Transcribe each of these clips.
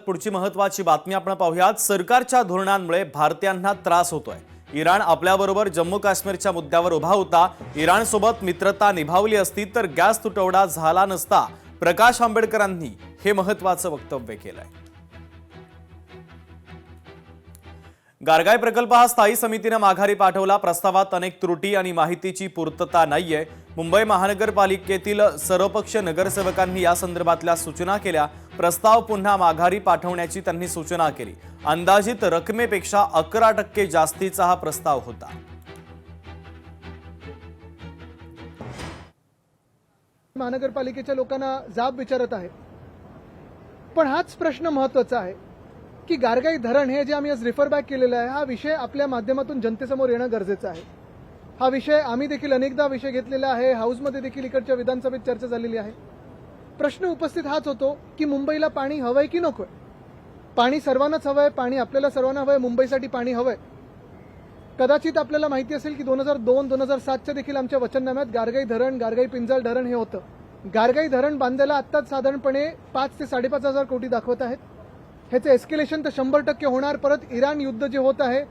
पुढची महत्त्वाची बातमी आपण पाहूयात। सरकारच्या धोरणांमुळे भारतीयांना त्रास होतोय। इराण आपल्याबरोबर जम्मू काश्मीरच्या मुद्द्यावर उभा होता। इराणसोबत मित्रता निभावली असती तर गॅस तुटवडा झाला नसता। प्रकाश आंबेडकरांनी हे महत्त्वाचं वक्तव्य केलंय। गारगाय प्रकल्प हा स्थायी समितीने माघारी पाठवला। प्रस्तावात अनेक त्रुटी आणि माहितीची पूर्तता नाहीये। मुंबई महानगरपालिकेतील सर्वपक्षीय नगरसेवकांनी या संदर्भातल्या सूचना केल्या। प्रस्ताव पुन्हा माघारी पाठवण्याची त्यांनी सूचना केली। अंदाजित रकमेपेक्षा 11% जास्तीचा हा प्रस्ताव होता। महानगरपालिकेच्या लोकांना जाब विचारत आहे, पण हाच प्रश्न महत्त्वाचा आहे की गारगाई धरण हे जे आम्ही आज रिफर बॅक केलेलं आहे, हा विषय आपल्या माध्यमातून जनतेसमोर येणं गरजेचं आहे। हा विषय आम्ही देखील अनेकदा विषय घेतलेला आहे। हाऊसमध्ये देखील इकडच्या विधानसभेत चर्चा झालेली आहे। प्रश्न उपस्थित हाच होतो की मुंबईला पाणी हवंय की नकोय। पाणी सर्वांनाच हवंय, पाणी आपल्याला सर्वांना हवंय, मुंबईसाठी पाणी हवंय। कदाचित आपल्याला माहिती असेल की 2002-2007च्या देखील आमच्या वचननाम्यात गारगाई धरण, गारगाई पिंजाळ धरण हे होतं। गारगाई धरण बांधायला आत्ताच साधारणपणे 5 ते 5.5 हजार कोटी दाखवत आहेत। ह्याचं एस्केलेशन तर 100% होणार। परत इराण युद्ध जे होत आहे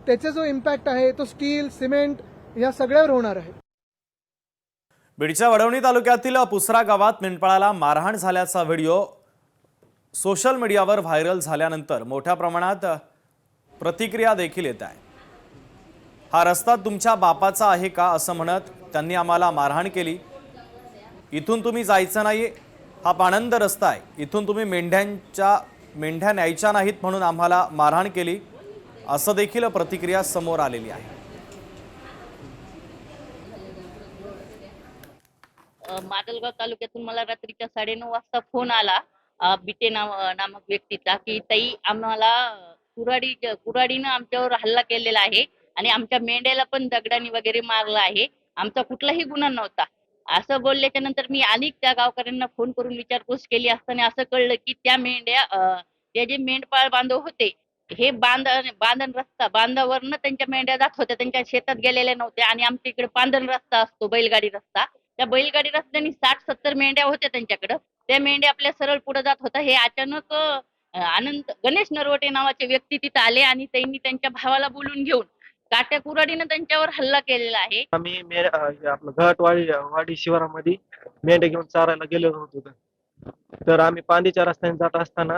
त्याचा जो इम्पॅक्ट आहे तो स्टील, सिमेंट या सगळ्यावर होणार आहे। बीडच्या वडवणी तालुक्यातील पुसरा गावात मेंढपाळाला मारहाण झाल्याचा व्हिडिओ सोशल मीडियावर व्हायरल झाल्यानंतर मोठ्या प्रमाणात प्रतिक्रिया देखील येत आहे। हा रस्ता तुमच्या बापाचा आहे का असं म्हणत त्यांनी आम्हाला मारहाण केली। इथून तुम्ही जायचं नाही, हा पाणंद रस्ता आहे, इथून तुम्ही मेंढ्या न्यायच्या नाहीत म्हणून आम्हाला मारहाण केली असं देखील प्रतिक्रिया समोर आलेली आहे। माजलगाव तालुक्यातून मला रात्रीच्या 9:30 वाजता फोन आला बिटे नामक व्यक्तीचा की ताई आम्हाला कुऱ्हाडीनं आमच्यावर हल्ला केलेला आहे आणि आमच्या मेंढ्याला पण दगडांनी वगैरे मारलं आहे। आमचा कुठलाही गुन्हा नव्हता असं बोलल्याच्या नंतर मी अनेक त्या गावकऱ्यांना फोन करून विचारपूस केली असताना असं कळलं की त्या मेंढ्या ते जे मेंढपाळ बांधव होते हे बांधावरनं त्यांच्या मेंढ्या जात होत्या, त्यांच्या शेतात गेलेल्या नव्हत्या। आणि आमच्या इकडे पांधन रस्ता असतो, बैलगाडी रस्ता, त्या बैलगाडी रस्त्याने 60-70 मेंढ्या होत्या त्यांच्याकडे। त्या मेंढ्या आपल्या सरळ पुढे जात होता। हे अचानक गणेश नरवटे नावाचे व्यक्ती तिथे आले आणि त्यांनी त्यांच्या भावाला बोलून घेऊन काट्या कुऱ्हाडीनं त्यांच्यावर हल्ला केलेला आहे। आम्ही आपलं घाटवाडी शिवारामध्ये मेंढ्या घेऊन चारायला गेलेलो होतो। तर आम्ही पांदीच्या रस्त्याने जात असताना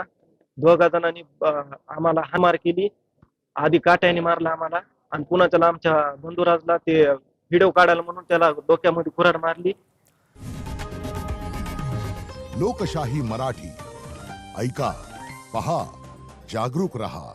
2 जणांनी आम्हाला हाणामार केली। आधी काट्याने मारला आम्हाला आणि पुन्हा त्याला आमच्या बंधुराजला ते व्हिडिओ काढायला म्हणून त्याला डोक्यामध्ये कुऱ्हाड मारली। लोकशाही मराठी ऐका, पहा, जागरूक रहा।